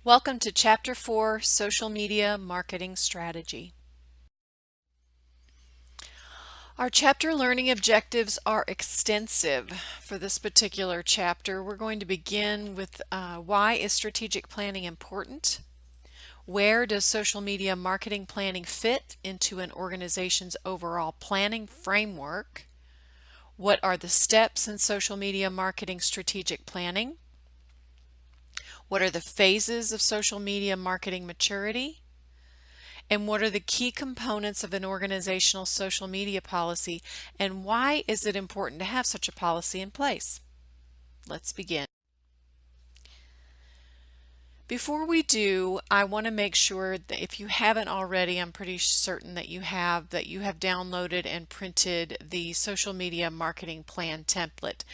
Welcome to Chapter 4, Social Media Marketing Strategy. Our chapter learning objectives are extensive. For this particular chapter, we're going to begin with why is strategic planning important? Where does social media marketing planning fit into an organization's overall planning framework? What are the steps in social media marketing strategic planning? What are the phases of social media marketing maturity? And what are the key components of an organizational social media policy, and why is it important to have such a policy in place? Let's begin. Before we do, I want to make sure that if you haven't already, I'm pretty certain that you have downloaded and printed the social media marketing plan template.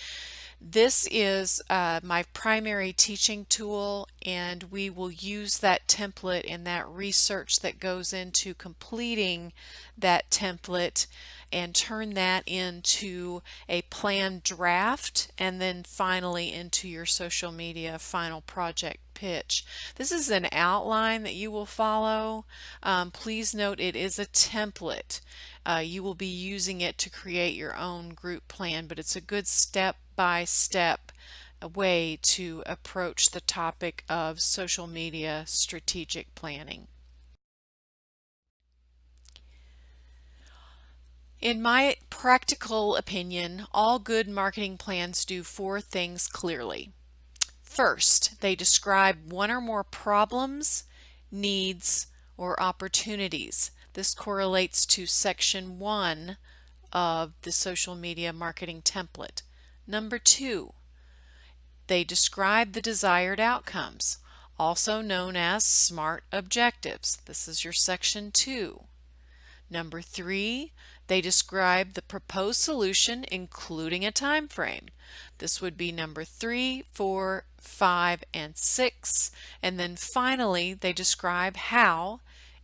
This is my primary teaching tool, and we will use that template and that research that goes into completing that template and turn that into a plan draft, and then finally into your social media final project pitch. This is an outline that you will follow. Please note it is a template. You will be using it to create your own group plan, but it's a good step-by-step way to approach the topic of social media strategic planning. In my practical opinion, all good marketing plans do four things clearly. First, they describe one or more problems, needs, or opportunities. This correlates to section 1 of the social media marketing template. Number 2, they describe the desired outcomes, also known as SMART objectives. This is your section 2. Number 3, they describe the proposed solution, including a time frame. This would be number 3, 4, 5, and 6. And then finally, they describe how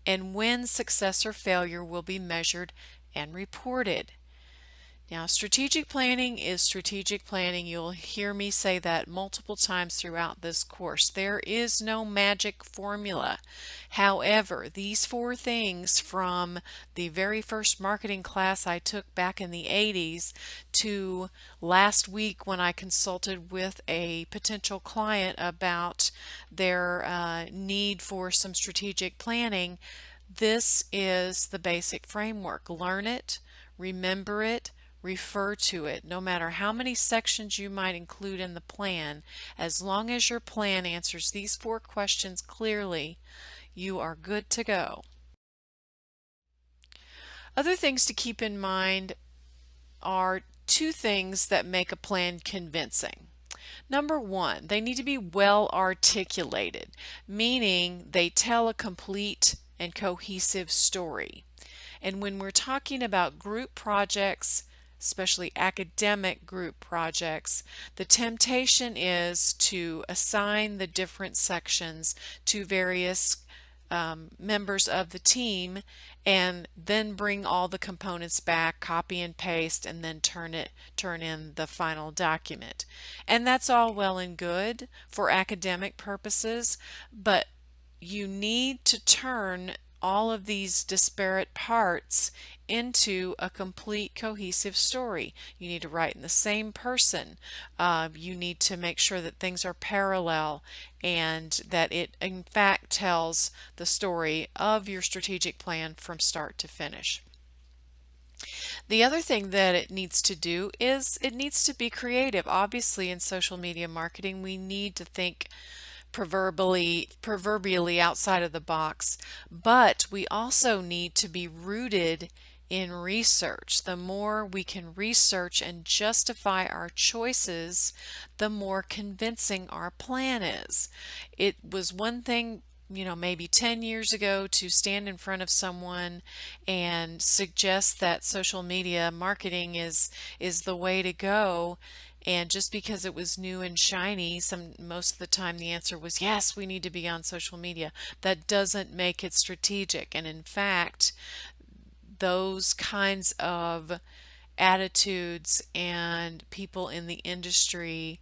and when success or failure will be measured and reported. Now, strategic planning is strategic planning. You'll hear me say that multiple times throughout this course. There is no magic formula. However, these four things from the very first marketing class I took back in the 80s to last week when I consulted with a potential client about their need for some strategic planning, this is the basic framework. Learn it, remember it, refer to it. No matter how many sections you might include in the plan, as long as your plan answers these four questions clearly, you are good to go. Other things to keep in mind are two things that make a plan convincing. Number 1, they need to be well articulated, meaning they tell a complete and cohesive story. And when we're talking about group projects, especially academic group projects, the temptation is to assign the different sections to various members of the team and then bring all the components back, copy and paste, and then turn in the final document. And that's all well and good for academic purposes, but you need to turn all of these disparate parts into a complete cohesive story. You need to write in the same person. You need to make sure that things are parallel and that it in fact tells the story of your strategic plan from start to finish. The other thing that it needs to do is it needs to be creative. Obviously, in social media marketing, we need to think proverbially outside of the box, but we also need to be rooted in research. The more we can research and justify our choices, the more convincing our plan is. It was one thing, maybe 10 years ago to stand in front of someone and suggest that social media marketing is the way to go. And just because it was new and shiny, most of the time the answer was yes, we need to be on social media. That doesn't make it strategic. And in fact, those kinds of attitudes and people in the industry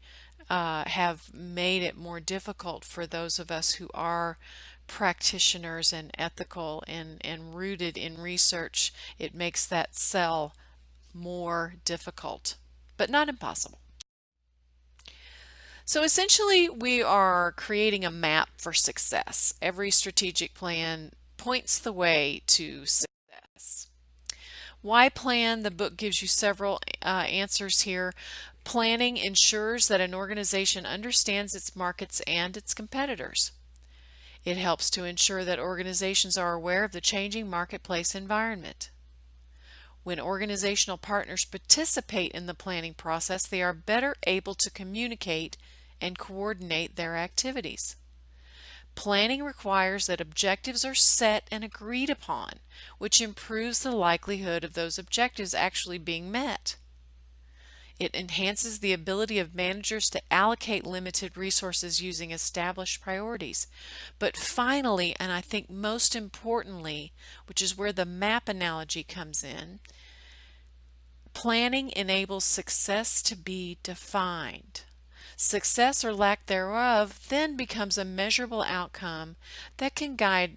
have made it more difficult for those of us who are practitioners and ethical and rooted in research. It makes that sell more difficult, but not impossible. So essentially, we are creating a map for success. Every strategic plan points the way to success. Why plan? The book gives you several answers here. Planning ensures that an organization understands its markets and its competitors. It helps to ensure that organizations are aware of the changing marketplace environment. When organizational partners participate in the planning process, they are better able to communicate and coordinate their activities. Planning requires that objectives are set and agreed upon, which improves the likelihood of those objectives actually being met. It enhances the ability of managers to allocate limited resources using established priorities. But finally, and I think most importantly, which is where the map analogy comes in, planning enables success to be defined. Success or lack thereof then becomes a measurable outcome that can guide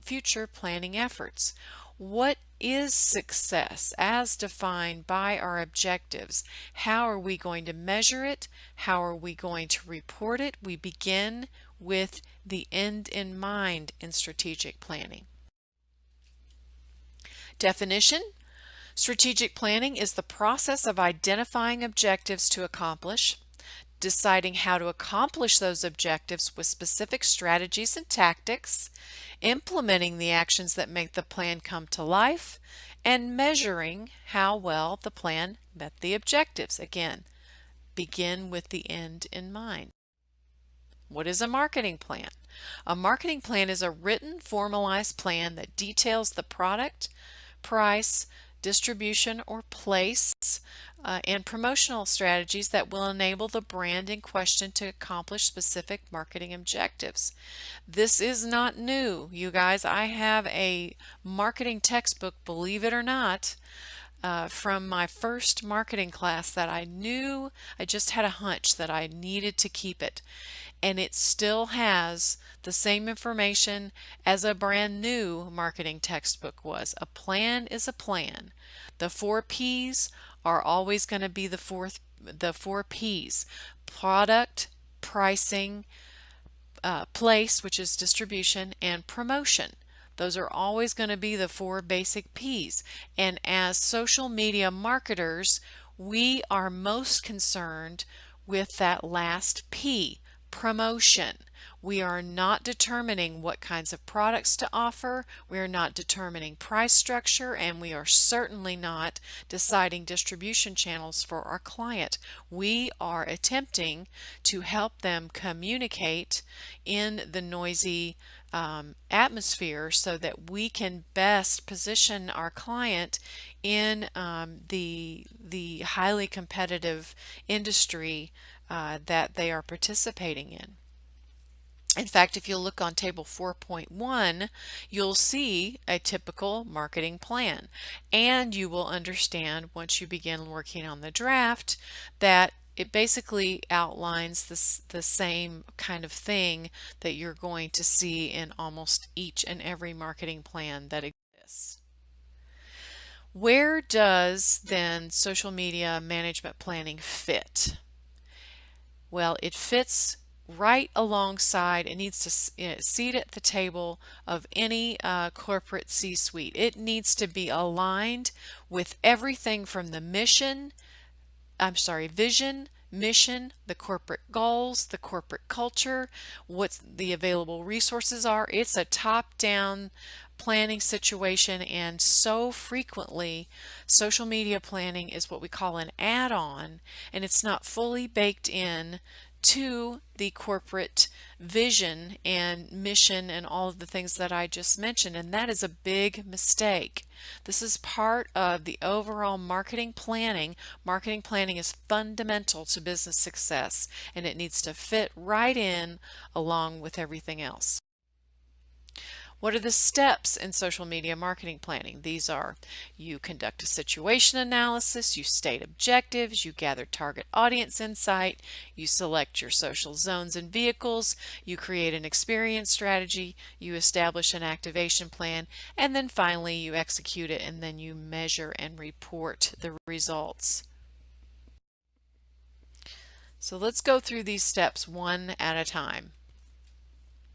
future planning efforts. What is success as defined by our objectives? How are we going to measure it? How are we going to report it? We begin with the end in mind in strategic planning. Definition: strategic planning is the process of identifying objectives to accomplish, deciding how to accomplish those objectives with specific strategies and tactics, implementing the actions that make the plan come to life, and measuring how well the plan met the objectives. Again, begin with the end in mind. What is a marketing plan? A marketing plan is a written, formalized plan that details the product, price, distribution, or place, and promotional strategies that will enable the brand in question to accomplish specific marketing objectives. This is not new, you guys. I have a marketing textbook, believe it or not, from my first marketing class that I knew, I just had a hunch that I needed to keep it. And it still has the same information as a brand new marketing textbook was. A plan is a plan. The 4 P's are always going to be the four P's: product, pricing, place, which is distribution, and promotion. Those are always going to be the 4 basic P's. And as social media marketers, we are most concerned with that last P, promotion. We are not determining what kinds of products to offer. We are not determining price structure, and we are certainly not deciding distribution channels for our client. We are attempting to help them communicate in the noisy atmosphere so that we can best position our client in the highly competitive industry that they are participating in. In fact, if you look on table 4.1, you'll see a typical marketing plan, and you will understand once you begin working on the draft that it basically outlines the same kind of thing that you're going to see in almost each and every marketing plan that exists. Where does then social media management planning fit? Well, it fits right alongside, it needs to seat at the table of any corporate C-suite. It needs to be aligned with everything from the vision, mission, the corporate goals, the corporate culture, what the available resources are. It's a top-down planning situation, and so frequently social media planning is what we call an add-on, and it's not fully baked in to the corporate vision and mission and all of the things that I just mentioned, and that is a big mistake. This is part of the overall marketing planning. Marketing planning is fundamental to business success, and it needs to fit right in along with everything else. What are the steps in social media marketing planning? These are: you conduct a situation analysis, you state objectives, you gather target audience insight, you select your social zones and vehicles, you create an experience strategy, you establish an activation plan, and then finally you execute it, and then you measure and report the results. So let's go through these steps one at a time.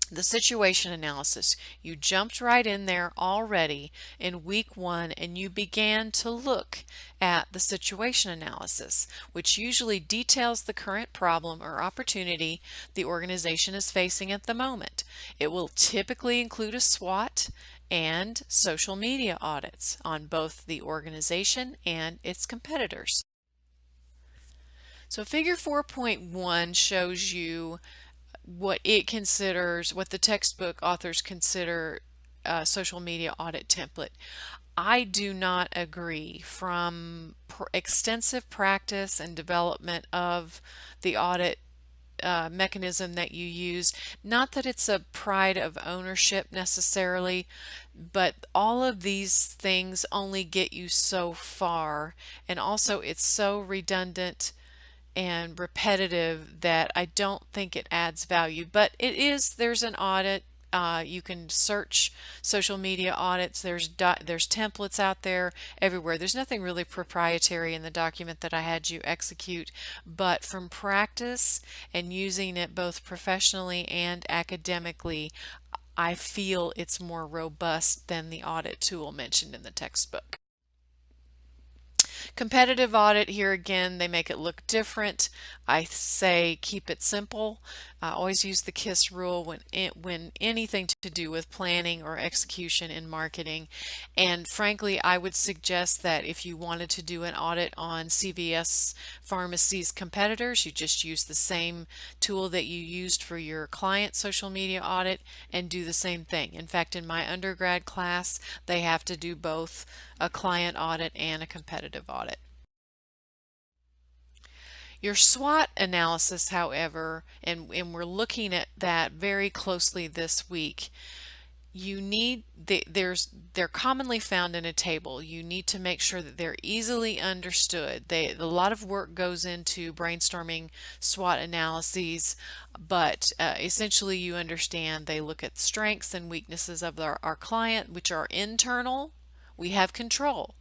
The situation analysis. You jumped right in there already in week 1 and you began to look at the situation analysis, which usually details the current problem or opportunity the organization is facing at the moment. It will typically include a SWOT and social media audits on both the organization and its competitors. So figure 4.1 shows you what the textbook authors consider a social media audit template. I do not agree. From extensive practice and development of the audit mechanism that you use, not that it's a pride of ownership necessarily, but all of these things only get you so far, and also it's so redundant and repetitive that I don't think it adds value. But there's an audit. You can search social media audits. There's templates out there everywhere. There's nothing really proprietary in the document that I had you execute, but from practice and using it both professionally and academically, I feel it's more robust than the audit tool mentioned in the textbook. Competitive audit, here again, they make it look different. I say keep it simple. I always use the KISS rule when anything to do with planning or execution in marketing. And frankly, I would suggest that if you wanted to do an audit on CVS Pharmacy's competitors, you just use the same tool that you used for your client social media audit and do the same thing. In fact, in my undergrad class, they have to do both a client audit and a competitive audit. Your SWOT analysis, however, and we're looking at that very closely this week, they're commonly found in a table. You need to make sure that they're easily understood. A lot of work goes into brainstorming SWOT analyses, but essentially you understand they look at strengths and weaknesses of our client, which are internal. We have control.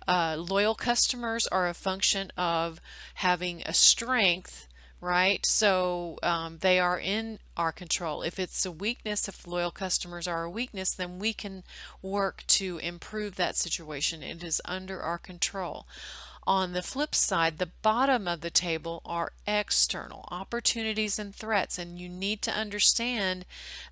Loyal customers are a function of having a strength, right? So they are in our control. If it's a weakness, if loyal customers are a weakness, then we can work to improve that situation. It is under our control. On the flip side, the bottom of the table are external opportunities and threats, and you need to understand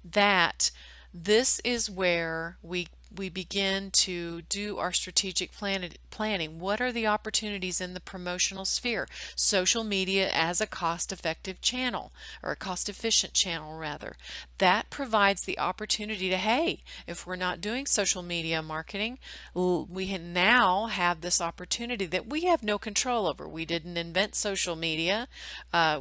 that this is where we begin to do our strategic planning. What are the opportunities in the promotional sphere? Social media as a cost-effective channel, or a cost-efficient channel rather. That provides the opportunity to, hey, if we're not doing social media marketing, we now have this opportunity that we have no control over. We didn't invent social media.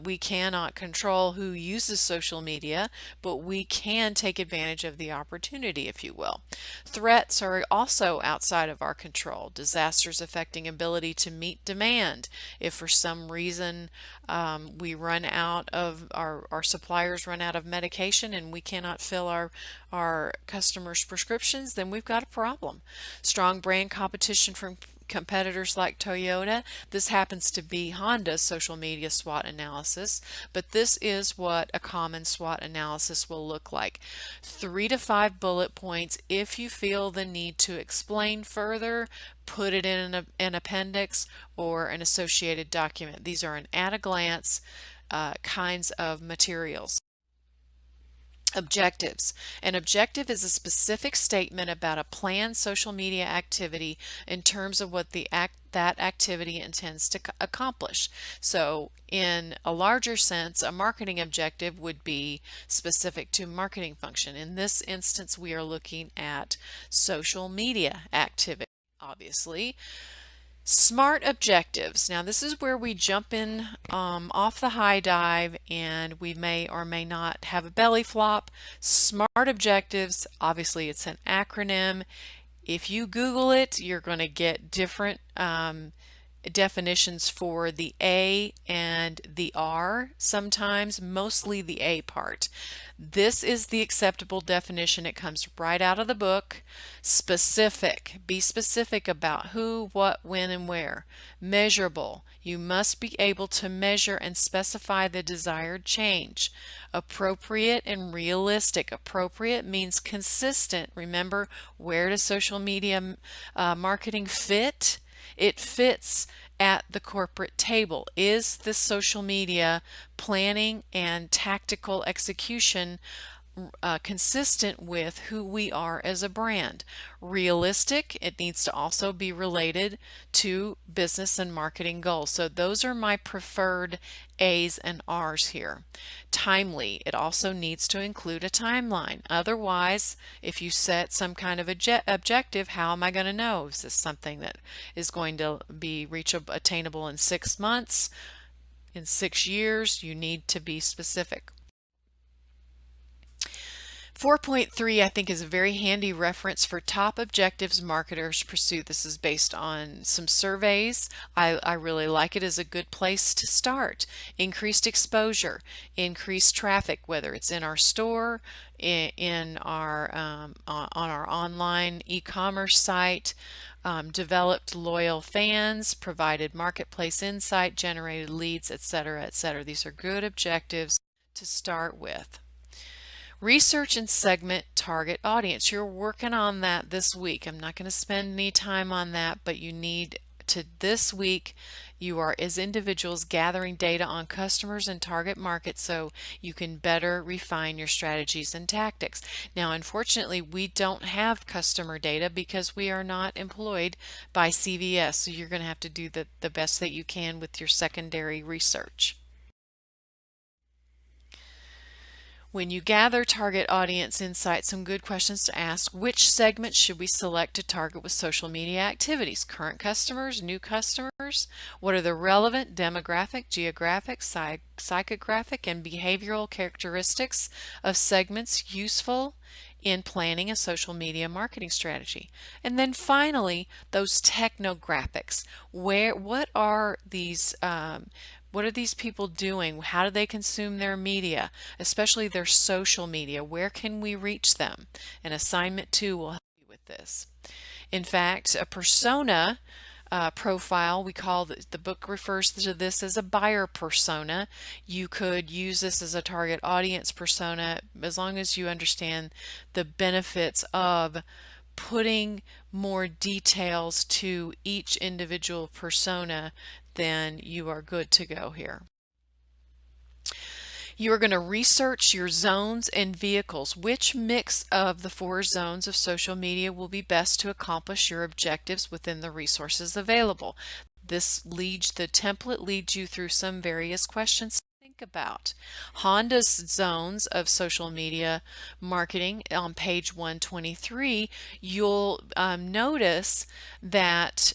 We cannot control who uses social media, but we can take advantage of the opportunity, if you will. Threats are also outside of our control. Disasters affecting ability to meet demand. If for some reason we run out of, our suppliers run out of medication and we cannot fill our customers' prescriptions, then we've got a problem. Strong brand competition from competitors like Toyota. This happens to be Honda's social media SWOT analysis, but this is what a common SWOT analysis will look like. 3 to 5 bullet points. If you feel the need to explain further, put it in an appendix or an associated document. These are an at-a-glance kinds of materials. Objectives. An objective is a specific statement about a planned social media activity in terms of what that activity intends to accomplish. So in a larger sense, a marketing objective would be specific to marketing function. In this instance, we are looking at social media activity. Obviously, Smart objectives. Now this is where we jump in off the high dive and we may or may not have a belly flop. Smart objectives, obviously it's an acronym. If you Google it, you're going to get different definitions for the A and the R, sometimes mostly the A part. This is the acceptable definition. It comes right out of the book. Specific. Be specific about who, what, when, and where. Measurable. You must be able to measure and specify the desired change. Appropriate and realistic. Appropriate means consistent. Remember, where does social media marketing fit? It fits at the corporate table. Is the social media planning and tactical execution consistent with who we are as a brand? Realistic, it needs to also be related to business and marketing goals. So those are my preferred A's and R's here. Timely, it also needs to include a timeline. Otherwise, if you set some kind of objective, how am I going to know? Is this something that is going to be reachable, attainable in 6 months, in 6 years? You need to be specific. 4.3 I think is a very handy reference for top objectives marketers pursue. This is based on some surveys. I really like it as a good place to start. Increased exposure, increased traffic, whether it's in our store, in our on our online e-commerce site, developed loyal fans, provided marketplace insight, generated leads, etc., etc. These are good objectives to start with. Research and segment target audience. You're working on that this week. I'm not going to spend any time on that, but you need to this week. You are, as individuals, gathering data on customers and target markets so you can better refine your strategies and tactics. Now, unfortunately, we don't have customer data because we are not employed by CVS, so you're going to have to do the best that you can with your secondary research. When you gather target audience insights, some good questions to ask. Which segments should we select to target with social media activities? Current customers, new customers? What are the relevant demographic, geographic, psychographic, and behavioral characteristics of segments useful in planning a social media marketing strategy? And then finally, those technographics. What are these people doing? How do they consume their media, especially their social media? Where can we reach them? And assignment 2 will help you with this. In fact, a persona profile, the book refers to this as a buyer persona. You could use this as a target audience persona as long as you understand the benefits of putting more details to each individual persona, then you are good to go here. You are going to research your zones and vehicles. Which mix of the 4 zones of social media will be best to accomplish your objectives within the resources available? The template leads you through some various questions to think about. Honda's zones of social media marketing on page 123, you'll notice that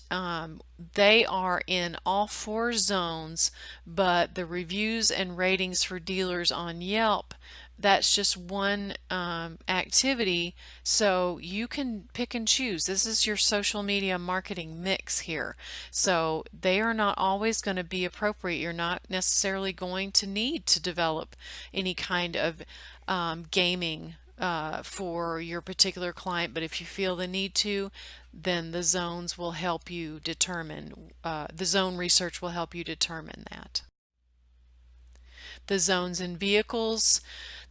they are in all 4 zones, but the reviews and ratings for dealers on Yelp, that's just one activity, so you can pick and choose. This is your social media marketing mix here. So they are not always going to be appropriate. You're not necessarily going to need to develop any kind of gaming for your particular client, but if you feel the need to, then the zones will help you determine, the zone research will help you determine that. The zones and vehicles.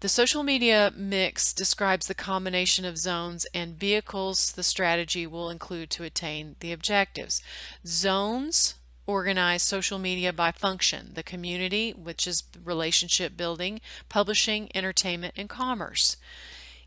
The social media mix describes the combination of zones and vehicles the strategy will include to attain the objectives. Zones organize social media by function: the community, which is relationship building, publishing, entertainment, and commerce.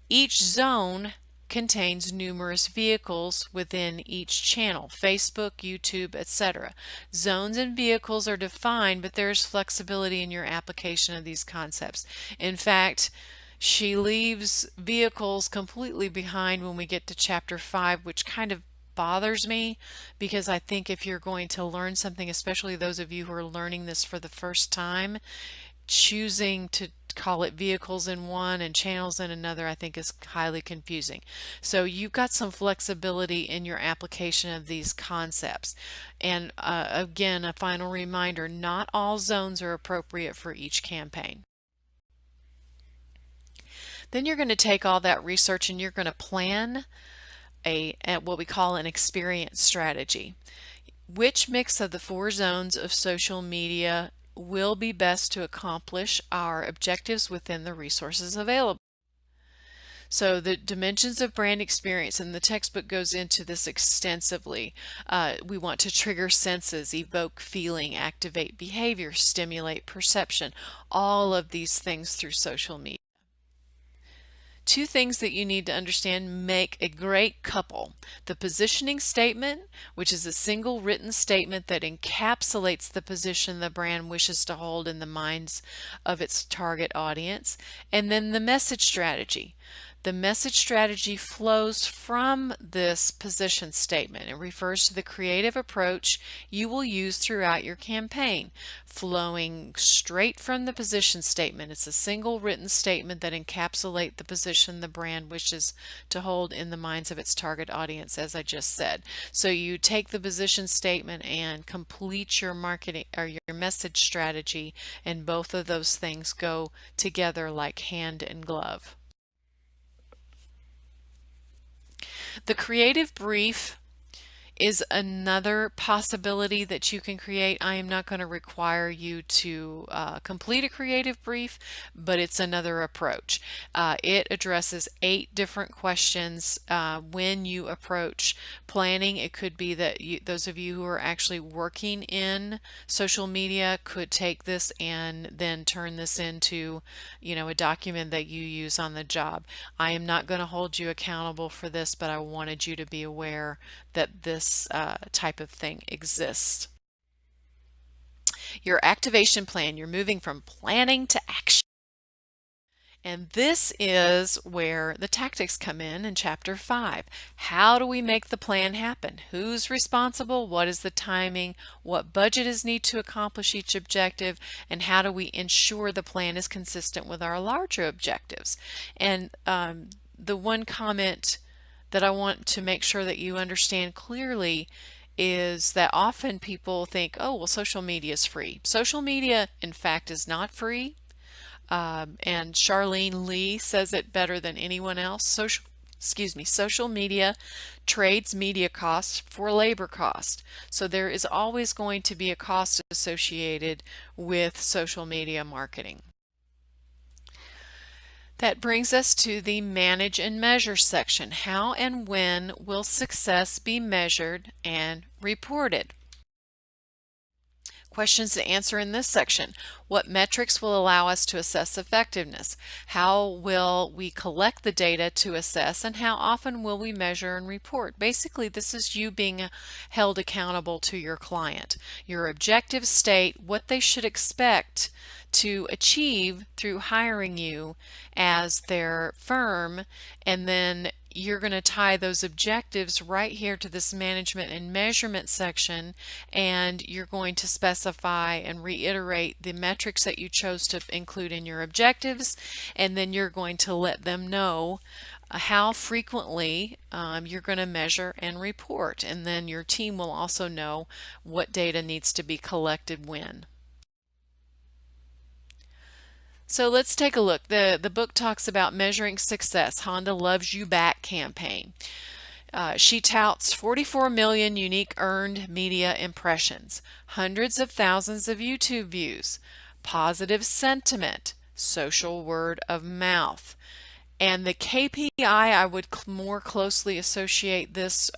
Each zone contains numerous vehicles within each channel: Facebook, YouTube, etc. Zones and vehicles are defined, but there's flexibility in your application of these concepts. In fact, she leaves vehicles completely behind when we get to chapter 5, which kind of bothers me, because I think if you're going to learn something, especially those of you who are learning this for the first time, choosing to call it vehicles in one and channels in another, I think is highly confusing. So you've got some flexibility in your application of these concepts. And again, a final reminder, not all zones are appropriate for each campaign. Then you're going to take all that research and you're going to plan what we call an experience strategy. Which mix of the 4 zones of social media will be best to accomplish our objectives within the resources available? So the dimensions of brand experience, and the textbook goes into this extensively. We want to trigger senses, evoke feeling, activate behavior, stimulate perception, all of these things through social media. 2 things that you need to understand make a great couple. The positioning statement, which is a single written statement that encapsulates the position the brand wishes to hold in the minds of its target audience, and then the message strategy. The message strategy flows from this position statement. It refers to the creative approach you will use throughout your campaign, flowing straight from the position statement. It's a single written statement that encapsulates the position the brand wishes to hold in the minds of its target audience, as I just said. So you take the position statement and complete your marketing or your message strategy, and both of those things go together like hand and glove. The creative brief is another possibility that you can create. I am not going to require you to complete a creative brief, but it's another approach. It addresses 8 different questions when you approach planning. It could be that those of you who are actually working in social media could take this and then turn this into, a document that you use on the job. I am not going to hold you accountable for this, but I wanted you to be aware that this type of thing exists. Your activation plan, you're moving from planning to action. And this is where the tactics come in Chapter 5. How do we make the plan happen? Who's responsible? What is the timing? What budget is needed to accomplish each objective? And how do we ensure the plan is consistent with our larger objectives? And the one comment that I want to make sure that you understand clearly is that often people think, oh, well, social media is free. Social media, in fact, is not free. And Charlene Lee says it better than anyone else. Social media trades media costs for labor cost. So there is always going to be a cost associated with social media marketing. That brings us to the manage and measure section. How and when will success be measured and reported? Questions to answer in this section. What metrics will allow us to assess effectiveness? How will we collect the data to assess, and how often will we measure and report? Basically, this is you being held accountable to your client. Your objectives state what they should expect to achieve through hiring you as their firm, and then you're going to tie those objectives right here to this management and measurement section, and you're going to specify and reiterate the metrics that you chose to include in your objectives, and then you're going to let them know how frequently you're going to measure and report, and then your team will also know what data needs to be collected when. So let's take a look. The book talks about measuring success. Honda Loves You Back campaign. She touts 44 million unique earned media impressions, hundreds of thousands of YouTube views, positive sentiment, social word of mouth. And the KPI, I would more closely associate this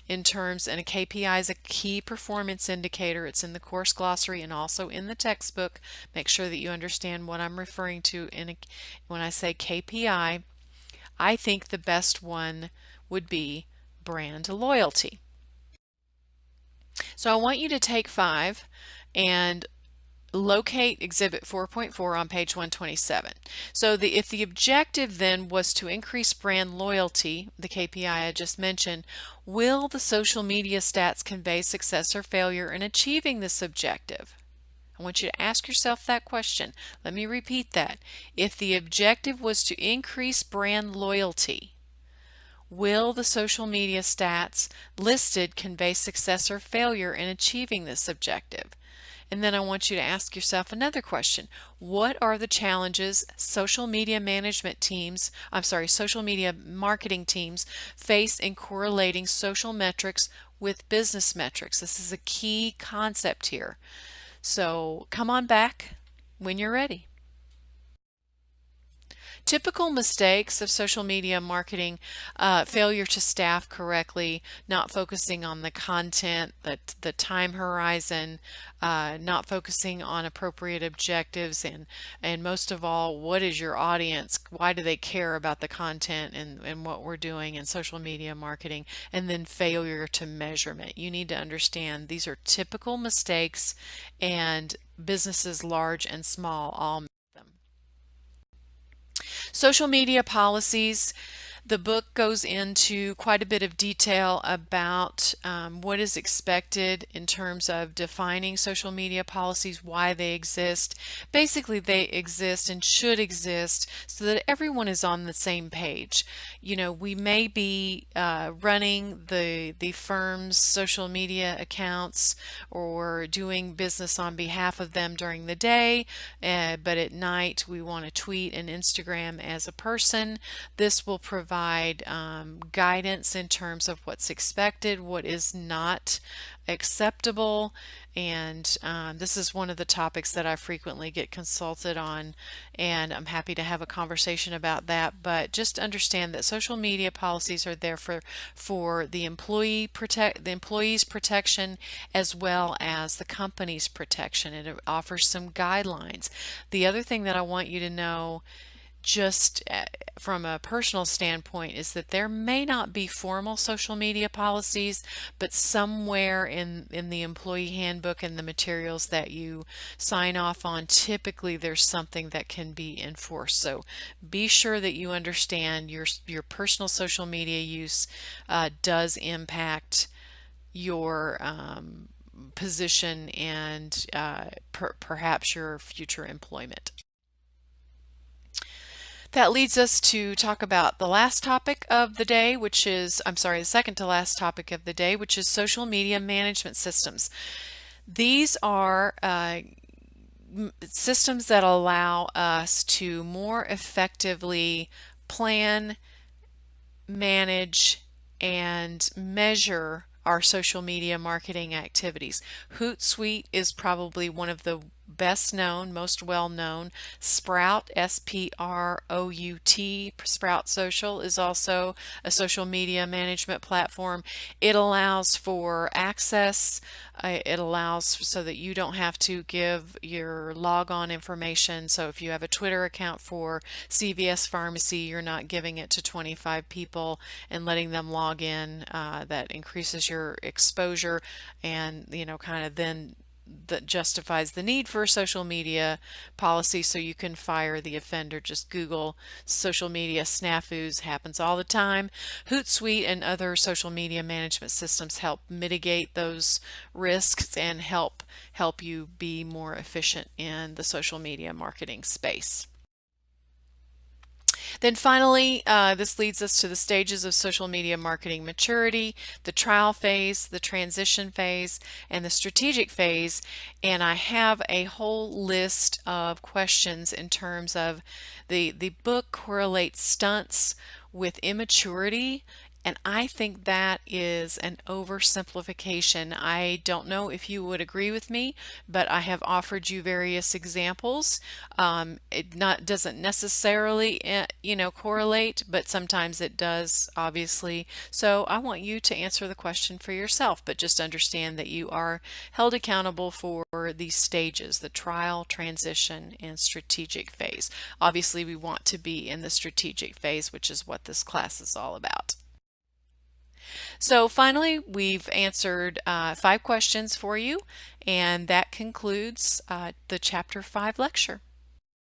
in terms, and a KPI is a key performance indicator. It's in the course glossary and also in the textbook. Make sure that you understand what I'm referring to when I say KPI. I think the best one would be brand loyalty. So I want you to take 5 and locate Exhibit 4.4 on page 127. So if the objective then was to increase brand loyalty, the KPI I just mentioned, will the social media stats convey success or failure in achieving this objective? I want you to ask yourself that question. Let me repeat that. If the objective was to increase brand loyalty, will the social media stats listed convey success or failure in achieving this objective? And then I want you to ask yourself another question. What are the challenges social media social media marketing teams face in correlating social metrics with business metrics? This is a key concept here. So come on back when you're ready. Typical mistakes of social media marketing: failure to staff correctly, not focusing on the content, the time horizon, not focusing on appropriate objectives, and most of all, what is your audience? Why do they care about the content and what we're doing in social media marketing? And then failure to measurement. You need to understand these are typical mistakes, and businesses large and small all make them. Social media policies. The book goes into quite a bit of detail about what is expected in terms of defining social media policies, why they exist. Basically, they exist and should exist so that everyone is on the same page. You know, we may be running the firm's social media accounts or doing business on behalf of them during the day, but at night we want to tweet and Instagram as a person. This will provide guidance in terms of what's expected, what is not acceptable, and this is one of the topics that I frequently get consulted on, and I'm happy to have a conversation about that. But just understand that social media policies are there for the employee's protection as well as the company's protection, and it offers some guidelines. The other thing that I want you to know, just from a personal standpoint, is that there may not be formal social media policies, but somewhere in the employee handbook and the materials that you sign off on, typically there's something that can be enforced. So be sure that you understand your personal social media use does impact your position and perhaps your future employment. That leads us to talk about the last topic of the day, which is, the second to last topic of the day, which is social media management systems. These are systems that allow us to more effectively plan, manage, and measure our social media marketing activities. Hootsuite is probably one of the best known, most well known. Sprout, S-P-R-O-U-T, Sprout Social is also a social media management platform. It allows for access. It allows so that you don't have to give your logon information. So if you have a Twitter account for CVS Pharmacy, you're not giving it to 25 people and letting them log in. That increases your exposure, and kind of then that justifies the need for a social media policy, so you can fire the offender. Just Google social media snafus, happens all the time. Hootsuite and other social media management systems help mitigate those risks and help you be more efficient in the social media marketing space. Then finally, this leads us to the stages of social media marketing maturity: the trial phase, the transition phase, and the strategic phase. And I have a whole list of questions in terms of the book correlates stunts with immaturity. And I think that is an oversimplification. I don't know if you would agree with me, but I have offered you various examples. It doesn't necessarily, correlate, but sometimes it does, obviously. So I want you to answer the question for yourself, but just understand that you are held accountable for these stages: the trial, transition, and strategic phase. Obviously, we want to be in the strategic phase, which is what this class is all about. So finally, we've answered 5 questions for you, and that concludes the Chapter 5 lecture.